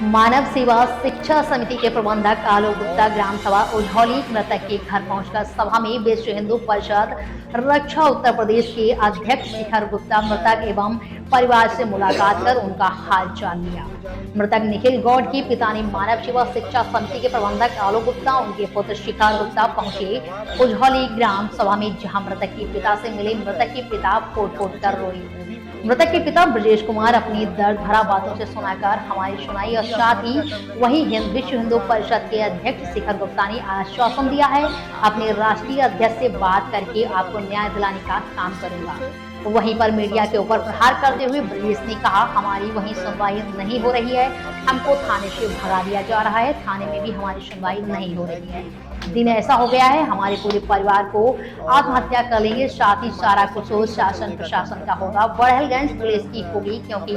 मानव सेवा शिक्षा समिति के प्रबंधक आलोक गुप्ता ग्राम सभा उझौली मृतक के घर पहुंचकर सभा में विश्व हिंदू परिषद रक्षा उत्तर प्रदेश के अध्यक्ष शिखर गुप्ता मृतक एवं परिवार से मुलाकात कर उनका हाल जान लिया। मृतक निखिल गौड़ के पिता ने मानव सेवा शिक्षा समिति के प्रबंधक आलोक गुप्ता उनके पुत्र शिखर गुप्ता पहुंचे उझौली ग्राम सभा में, जहां मृतक के पिता से मिले। मृतक के पिता फूट फूट कर रोए। मृतक के पिता ब्रजेश कुमार अपनी दर्द भरा बातों से सुनाकर हमारी सुनाई और साथ ही वहीं विश्व हिंदू परिषद के अध्यक्ष शिखर गुप्ता ने आश्वासन दिया है अपने राष्ट्रीय अध्यक्ष से बात करके आपको न्याय दिलाने का काम करूंगा। वहीं पर मीडिया के ऊपर प्रहार करते हुए ब्रजेश ने कहा, हमारी वहीं सुनवाई नहीं हो रही है, हमको थाने से भगा दिया जा रहा है, थाने में भी हमारी सुनवाई नहीं हो रही है। दिन ऐसा हो गया है हमारे पूरे परिवार को आत्महत्या कर लेंगे, साथ ही सारा कुछ शासन प्रशासन का होगा, बड़हलगंज पुलिस की होगी, क्योंकि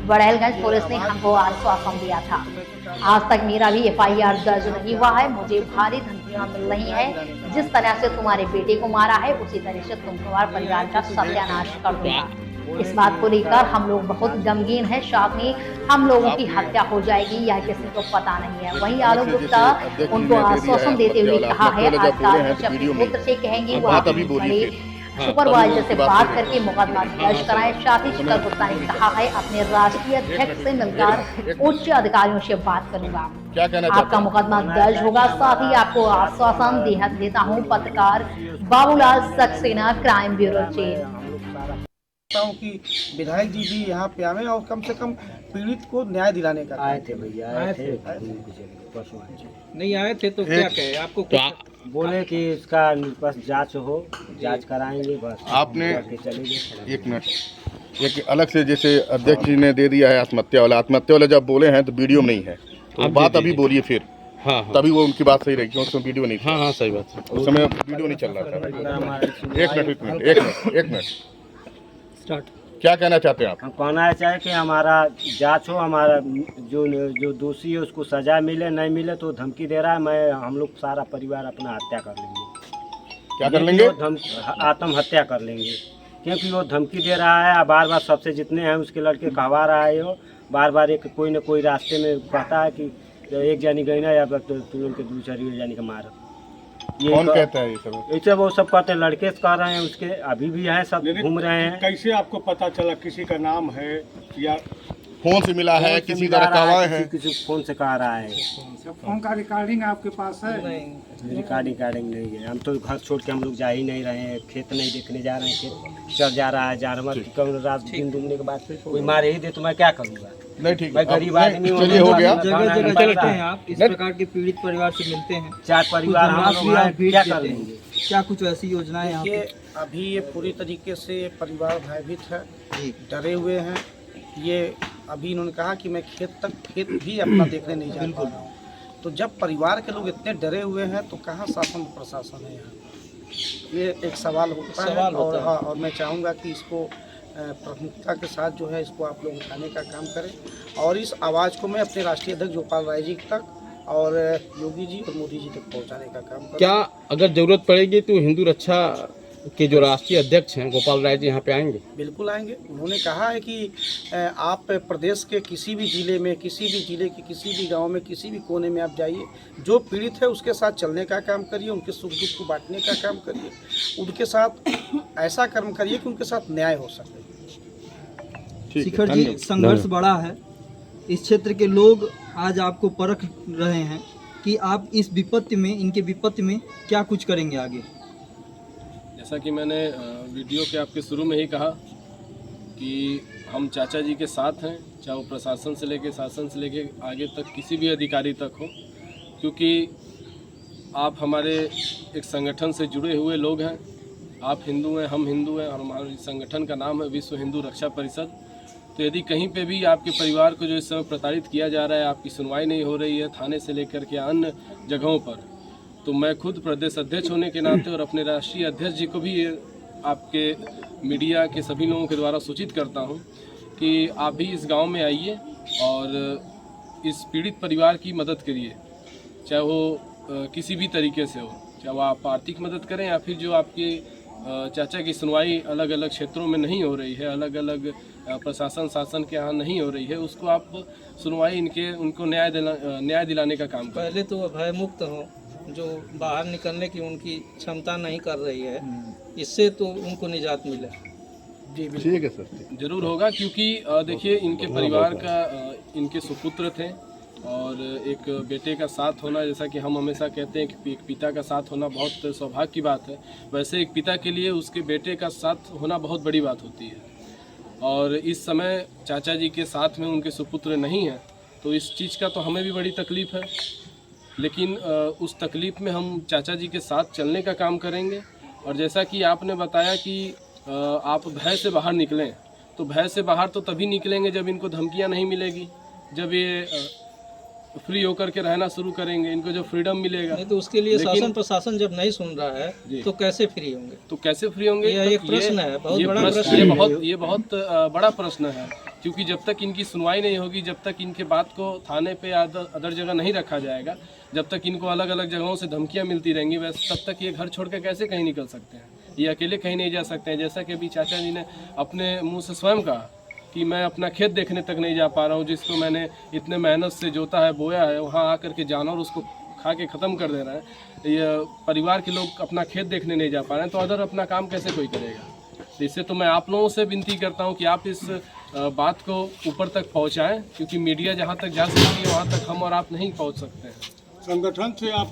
बड़हलगंज पुलिस ने हमको आश्वासन दिया था। आज तक मेरा भी FIR दर्ज नहीं हुआ है, मुझे भारी धमकियां मिल रही है, जिस तरह से तुम्हारे बेटे को मारा है उसी तरह से तुम्हारे परिवार का सत्यानाश कर दूंगा। इस बात को लेकर हम लोग बहुत गमगीन हैं, साथ में हम लोगों की हत्या हो जाएगी यह किसी को पता नहीं है। वहीं आलोक गुप्ता उनको आश्वासन देते हुए कहा है, आज अपने पुत्र से कहेंगे वो बड़े सुपरवाइजर से बात करके मुकदमा दर्ज कराएं। साथ ही शिखर गुप्ता ने कहा है अपने राष्ट्रीय अध्यक्ष से मिलकर उच्च अधिकारियों से बात करूंगा, आपका मुकदमा दर्ज होगा। साथ ही आपको आश्वासन देता हूँ। पत्रकार Babulal Saxena, crime bureau chain. कि विधायक जी भी यहाँ पे आवे और कम से कम पीड़ित को न्याय दिलाने का आए थे भैया, आए थे नहीं आए थे तो क्या कहे आपको? बोले कि इसका बस जांच हो, जांच कराएंगे बस। आपने एक मिनट, एक अलग से जैसे अध्यक्ष जी ने दे दिया है आत्महत्या वाला जब बोले हैं तो वीडियो में नहीं है, तो बात अभी बोलिए फिर। हाँ, तभी वो उनकी बात सही रही क्योंकि उसमें वीडियो नहीं था। हाँ, सही बात है, उस समय वीडियो नहीं चल रहा था। एक मिनट क्या कहना चाहते हैं आप? हम कहना चाहे कि हमारा जांच हो, हमारा जो दोषी है उसको सजा मिले, नहीं मिले तो धमकी दे रहा है। हम लोग सारा परिवार अपना हत्या कर लेंगे। क्या कर लेंगे? आत्महत्या कर लेंगे, क्योंकि वो धमकी दे रहा है, बार बार सबसे जितने हैं उसके लड़के कहवा रहा है। वो बार बार एक कोई न कोई रास्ते में कहता है कि एक जानी गई ना या तुरंत के दूसरी जानी का मार। कौन कहता है ये सब? ऐसे वो सब कहते हैं, लड़के कह रहे हैं, उसके अभी भी हैं, सब घूम रहे हैं। कैसे आपको पता चला किसी का नाम है या फोन से मिला है, किसी का रखा है? किसी फोन से कह रहा है। फोन का रिकॉर्डिंग आपके पास है? रिकॉर्डिंग नहीं है। हम तो घर छोड़ के हम लोग जा ही नहीं रहे हैं, खेत नहीं देखने जा रहे हैं, खेत चल जा रहा है जानवर। रात दिन डूबने के बाद कोई मार ही दे तो मैं क्या करूँगा? नहीं, ठीक है, गरीब आदमी चलिए हो गया। जगह जगह चलते हैं आप, इस प्रकार के पीड़ित परिवार से मिलते हैं, 4 परिवार हम लोग क्या कर लेंगे? क्या कुछ ऐसी योजनाएं यहाँ पे? अभी ये पूरी तरीके से परिवार भयभीत है, डरे हुए हैं। ये अभी इन्होंने कहा कि मैं खेत भी अपना देखने नहीं जा पा रहा हूँ। तो जब परिवार के लोग इतने डरे हुए हैं तो कहाँ शासन प्रशासन है यहाँ? ये एक सवाल होता है। और मैं चाहूँगा कि इसको प्राथमिकता के साथ जो है इसको आप लोग उठाने का काम करें और इस आवाज़ को मैं अपने राष्ट्रीय अध्यक्ष गोपाल राय जी तक और योगी जी और मोदी जी तक पहुंचाने का काम करें। क्या अगर जरूरत पड़ेगी तो हिंदू रक्षा के जो राष्ट्रीय अध्यक्ष हैं गोपाल राय जी यहाँ पे आएंगे? बिल्कुल आएंगे। उन्होंने कहा है कि आप प्रदेश के किसी भी जिले में, किसी भी जिले के किसी भी गांव में, किसी भी कोने में आप जाइए, जो पीड़ित है उसके साथ चलने का काम करिए, उनके सुख दुख को बांटने का काम करिए, उनके साथ ऐसा कर्म करिए कि उनके साथ न्याय हो सके। शिखर जी, संघर्ष बड़ा है, इस क्षेत्र के लोग आज आपको परख रहे हैं कि आप इस विपत्ति में, इनके विपत्ति में क्या कुछ करेंगे आगे। जैसा कि मैंने वीडियो के आपके शुरू में ही कहा कि हम चाचा जी के साथ हैं, चाहे वो प्रशासन से लेके शासन से लेके आगे तक किसी भी अधिकारी तक हो, क्योंकि आप हमारे एक संगठन से जुड़े हुए लोग हैं। आप हिंदू हैं, हम हिंदू हैं और हमारे संगठन का नाम है विश्व हिंदू रक्षा परिषद। तो यदि कहीं पे भी आपके परिवार को जो इस समय प्रताड़ित किया जा रहा है, आपकी सुनवाई नहीं हो रही है थाने से लेकर के अन्य जगहों पर, तो मैं खुद प्रदेश अध्यक्ष होने के नाते और अपने राष्ट्रीय अध्यक्ष जी को भी आपके मीडिया के सभी लोगों के द्वारा सूचित करता हूं कि आप भी इस गांव में आइए और इस पीड़ित परिवार की मदद करिए, चाहे वो किसी भी तरीके से हो, चाहे वो आप आर्थिक मदद करें या फिर जो आपके चाचा की सुनवाई अलग अलग क्षेत्रों में नहीं हो रही है, अलग अलग प्रशासन शासन के यहाँ नहीं हो रही है, उसको आप सुनवाई उनको न्याय दिलाने का काम करें। पहले तो वो भय मुक्त हो, जो बाहर निकलने की उनकी क्षमता नहीं कर रही है, इससे तो उनको निजात मिले। ठीक है सर। जरूर होगा, क्योंकि देखिए इनके परिवार का इनके सुपुत्र थे और एक बेटे का साथ होना, जैसा कि हम हमेशा कहते हैं कि एक पिता का साथ होना बहुत सौभाग्य की बात है, वैसे एक पिता के लिए उसके बेटे का साथ होना बहुत बड़ी बात होती है। और इस समय चाचा जी के साथ में उनके सुपुत्र नहीं हैं, तो इस चीज़ का तो हमें भी बड़ी तकलीफ़ है, लेकिन उस तकलीफ़ में हम चाचा जी के साथ चलने का काम करेंगे। और जैसा कि आपने बताया कि आप भय से बाहर निकलें, तो भय से बाहर तो तभी निकलेंगे जब इनको धमकियां नहीं मिलेगी, जब ये फ्री होकर के रहना शुरू करेंगे, इनको जब फ्रीडम मिलेगा। नहीं तो उसके लिए शासन प्रशासन जब नहीं सुन रहा है तो कैसे फ्री होंगे? तो कैसे फ्री होंगे? ये एक प्रश्न है, बहुत बड़ा प्रश्न है। ये बहुत बड़ा प्रश्न है, क्योंकि जब तक इनकी सुनवाई नहीं होगी, जब तक इनके बात को थाने पे या अदर जगह नहीं रखा जाएगा, जब तक इनको अलग अलग जगहों से धमकियां मिलती रहेंगी, वैसे तब तक ये घर छोड़ के कैसे कहीं निकल सकते हैं? ये अकेले कहीं नहीं जा सकते हैं। जैसा कि अभी चाचा जी ने अपने मुंह से स्वयं कहा कि मैं अपना खेत देखने तक नहीं जा पा रहा हूँ, जिसको मैंने इतने मेहनत से जोता है, बोया है, वहाँ आकर के जानवर उसको खा के ख़त्म कर दे रहे हैं। ये परिवार के लोग अपना खेत देखने नहीं जा पा रहे हैं, तो अदर अपना काम कैसे कोई करेगा? तो इससे तो मैं आप लोगों से विनती करता हूँ कि आप इस बात को ऊपर तक पहुँचाएँ, क्योंकि मीडिया जहाँ तक जा सकती है वहाँ तक हम और आप नहीं पहुँच सकते हैं। संगठन से आप